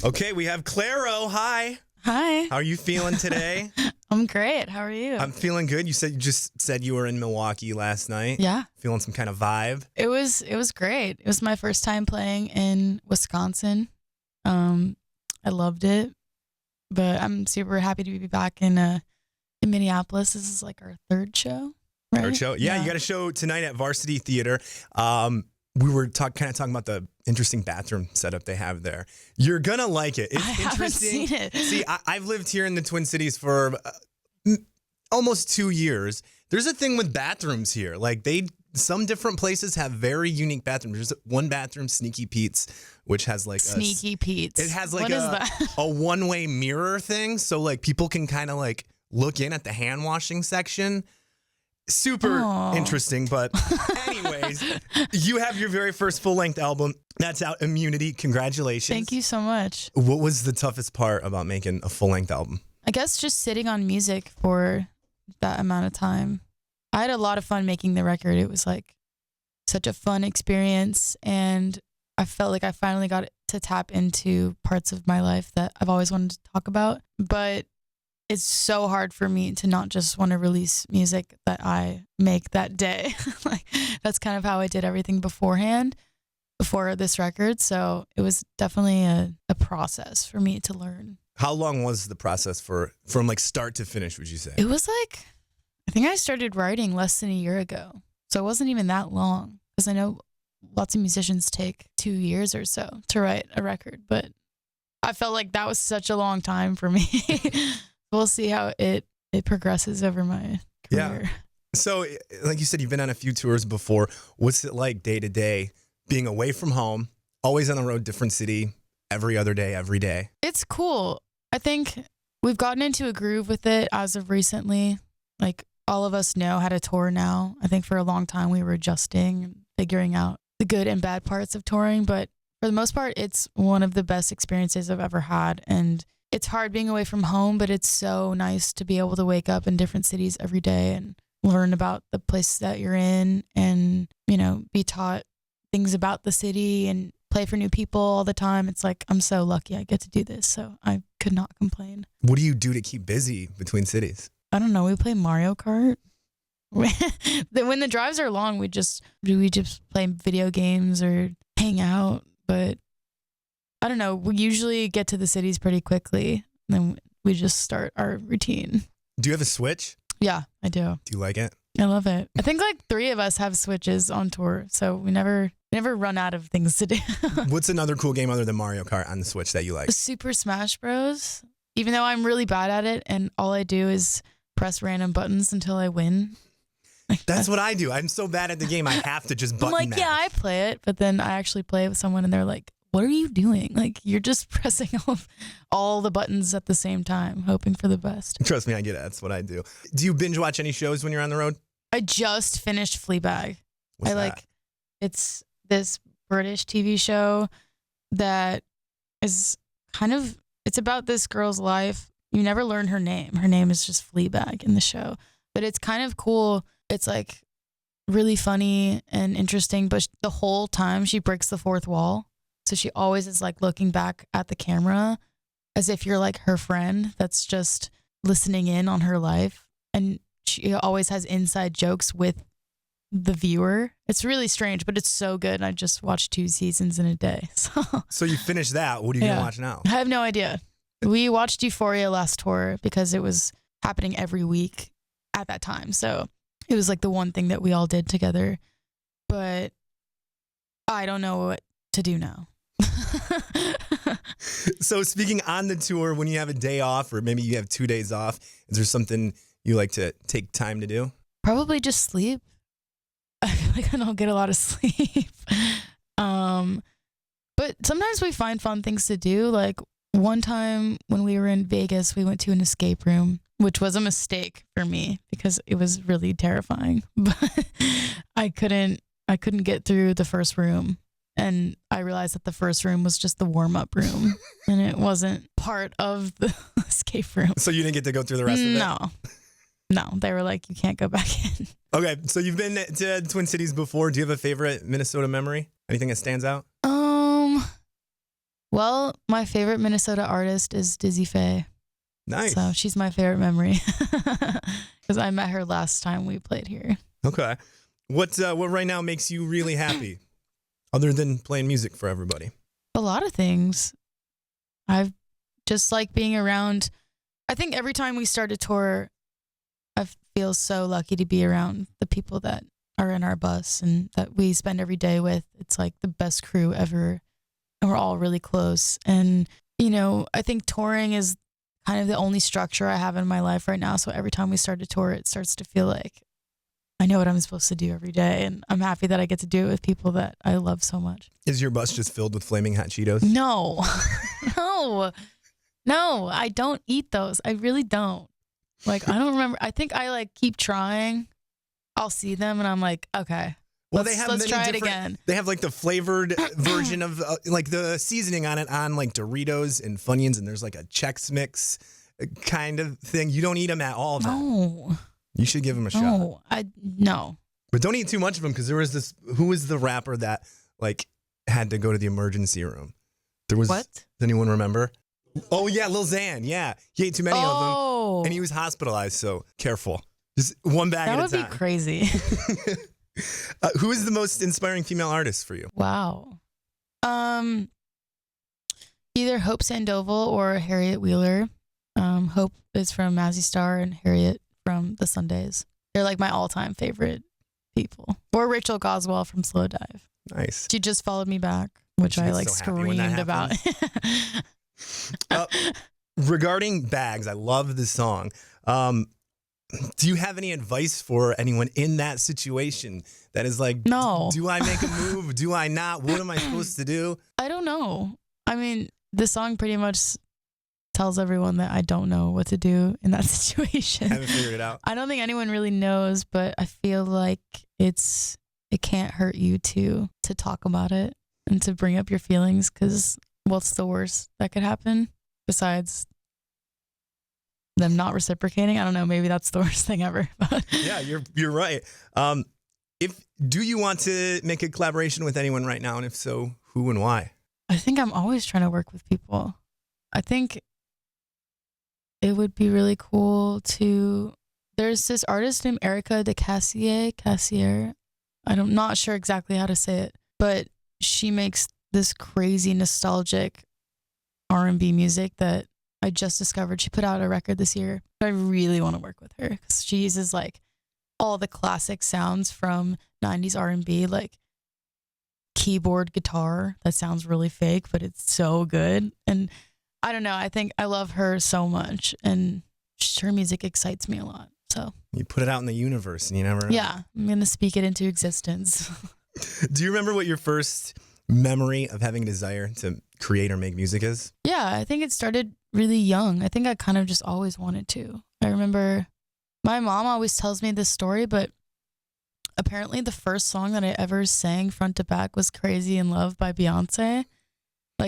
Okay, we have Clairo. Hi. Hi. How are you feeling today? I'm great. How are you? I'm feeling good. You just said you were in Milwaukee last night. Yeah. Feeling some kind of vibe. It was great. It was my first time playing in Wisconsin. I loved it. But I'm super happy to be back in Minneapolis. This is like our third show, right? Third show. Yeah, you got a show tonight at Varsity Theater. We were kind of talking about the interesting bathroom setup they have there. You're gonna like it. It's interesting. Haven't seen it. See, I've lived here in the Twin Cities for almost 2 years. There's a thing with bathrooms here. Like some different places have very unique bathrooms. There's one bathroom, Sneaky Pete's, which has like Sneaky Pete's. It has like what is that? a one-way mirror thing, so like people can kind of like look in at the hand washing section. Super interesting, but anyways, you have your very first full-length album. That's out, Immunity. Congratulations. Thank you so much. What was the toughest part about making a full-length album? I guess just sitting on music for that amount of time. I had a lot of fun making the record. It was like such a fun experience, and I felt like I finally got to tap into parts of my life that I've always wanted to talk about. But it's so hard for me to not just want to release music that I make that day. Like that's kind of how I did everything beforehand, before this record. So it was definitely a process for me to learn. How long was the process from like start to finish, would you say? It was like, I think I started writing less than a year ago. So it wasn't even that long, because I know lots of musicians take 2 years or so to write a record, but I felt like that was such a long time for me. We'll see how it progresses over my career. Yeah. So, like you said, you've been on a few tours before. What's it like day to day, being away from home, always on the road, different city, every other day, every day? It's cool. I think we've gotten into a groove with it as of recently. Like all of us know how to tour now. I think for a long time we were adjusting and figuring out the good and bad parts of touring. But for the most part, it's one of the best experiences I've ever had. And it's hard being away from home, but it's so nice to be able to wake up in different cities every day and learn about the place that you're in and, be taught things about the city and play for new people all the time. It's like, I'm so lucky I get to do this. So I could not complain. What do you do to keep busy between cities? I don't know. We play Mario Kart. When the drives are long, we just play video games or hang out. But I don't know. We usually get to the cities pretty quickly. And then we just start our routine. Do you have a Switch? Yeah, I do. Do you like it? I love it. I think like 3 of us have Switches on tour, so we never run out of things to do. What's another cool game other than Mario Kart on the Switch that you like? Super Smash Bros. Even though I'm really bad at it, and all I do is press random buttons until I win. That's what I do. I'm so bad at the game, I have to just button I'm like, mash. yeah, I play it, but then I actually play it with someone, and they're like, what are you doing? Like, you're just pressing all the buttons at the same time, hoping for the best. Trust me, I get it. That's what I do. Do you binge watch any shows when you're on the road? I just finished Fleabag. What's that? It's this British TV show that is it's about this girl's life. You never learn her name. Her name is just Fleabag in the show. But it's kind of cool. It's like really funny and interesting, but the whole time she breaks the fourth wall. So she always is like looking back at the camera as if you're like her friend that's just listening in on her life. And she always has inside jokes with the viewer. It's really strange, but it's so good. I just watched 2 seasons in a day. So you finished that. What are you going to watch now? I have no idea. We watched Euphoria last tour because it was happening every week at that time. So it was like the one thing that we all did together. But I don't know what to do now. So speaking on the tour, when you have a day off or maybe you have 2 days off, is there something you like to take time to do? Probably just sleep. I feel like I don't get a lot of sleep. But sometimes we find fun things to do. Like one time when we were in Vegas, we went to an escape room, which was a mistake for me because it was really terrifying. But I couldn't get through the first room. And I realized that the first room was just the warm-up room and it wasn't part of the escape room. So you didn't get to go through the rest of it? No, they were like, you can't go back in. Okay, so you've been to Twin Cities before. Do you have a favorite Minnesota memory? Anything that stands out? Well, my favorite Minnesota artist is Dizzy Faye. Nice. So she's my favorite memory because I met her last time we played here. Okay. What right now makes you really happy other than playing music for everybody? A lot of things. I've just like being around. I think every time we start a tour, I feel so lucky to be around the people that are in our bus and that we spend every day with. It's like the best crew ever. And we're all really close. And, I think touring is kind of the only structure I have in my life right now. So every time we start a tour, it starts to feel like I know what I'm supposed to do every day. And I'm happy that I get to do it with people that I love so much. Is your bus just filled with flaming hot Cheetos? No, no, I don't eat those. I really don't. Like, I don't remember. I think I keep trying. I'll see them and I'm like, okay. Well, let's try it again. They have the flavored version of the seasoning on it on Doritos and Funyuns, and there's a Chex Mix kind of thing. You don't eat them at all. No. You should give them a shot. No. But don't eat too much of them because there was this. Who was the rapper that had to go to the emergency room? There was. What? Does anyone remember? Oh yeah, Lil Xan. Yeah, he ate too many of them, and he was hospitalized. So careful. Just one bag at a time. That would be crazy. Who is the most inspiring female artist for you? Wow. Either Hope Sandoval or Harriet Wheeler. Hope is from Mazzy Star and Harriet from The Sundays. They're my all-time favorite people. Or Rachel Goswell from Slow Dive. Nice. She just followed me back, which I screamed about. Regarding bags, I love this song. Do you have any advice for anyone in that situation that is no. Do I make a move? Do I not? What am I supposed to do? I don't know. I mean, the song pretty much tells everyone that I don't know what to do in that situation. Haven't figured it out. I don't think anyone really knows, but I feel like it can't hurt you to talk about it and to bring up your feelings because what's the worst that could happen besides them not reciprocating? I don't know. Maybe that's the worst thing ever. Yeah, you're right. Do you want to make a collaboration with anyone right now? And if so, who and why? I think I'm always trying to work with people. I think it would be really cool there's this artist named Erica de Cassier. I'm not sure exactly how to say it, but she makes this crazy nostalgic R&B music that I just discovered. She put out a record this year. I really want to work with her because she uses all the classic sounds from 90s R&B, keyboard guitar that sounds really fake, but it's so good. And I don't know. I think I love her so much, and her music excites me a lot. So you put it out in the universe, and you never know. Yeah, I'm gonna speak it into existence. Do you remember what your first memory of having a desire to create or make music is? Yeah, I think it started really young. I think I kind of just always wanted to. I remember my mom always tells me this story, but apparently the first song that I ever sang front to back was Crazy in Love by Beyonce.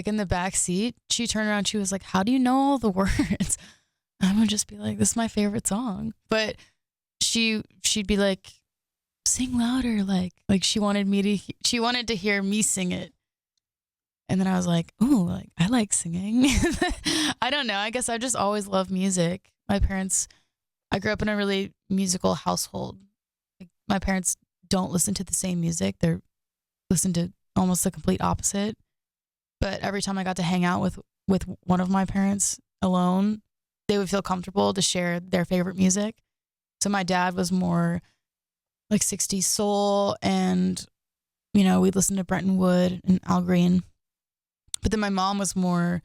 In the back seat, she turned around, she was like, how do you know all the words? I would just be like, this is my favorite song. But she'd be like, sing louder. She wanted to hear me sing it. And then I was like, ooh, I like singing. I don't know. I guess I just always loved music. I grew up in a really musical household. My parents don't listen to the same music. They listen to almost the complete opposite. But every time I got to hang out with one of my parents alone, they would feel comfortable to share their favorite music. So my dad was more 60s soul, and we'd listen to Brenton Wood and Al Green. But then my mom was more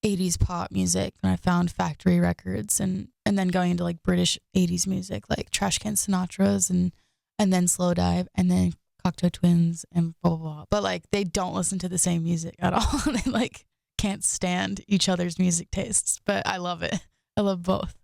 80s pop music, and I found Factory Records, and then going into British 80s music, Trash Can Sinatra's and then Slow Dive, and then Cocteau Twins and blah, blah, blah. But they don't listen to the same music at all. They can't stand each other's music tastes, but I love it. I love both.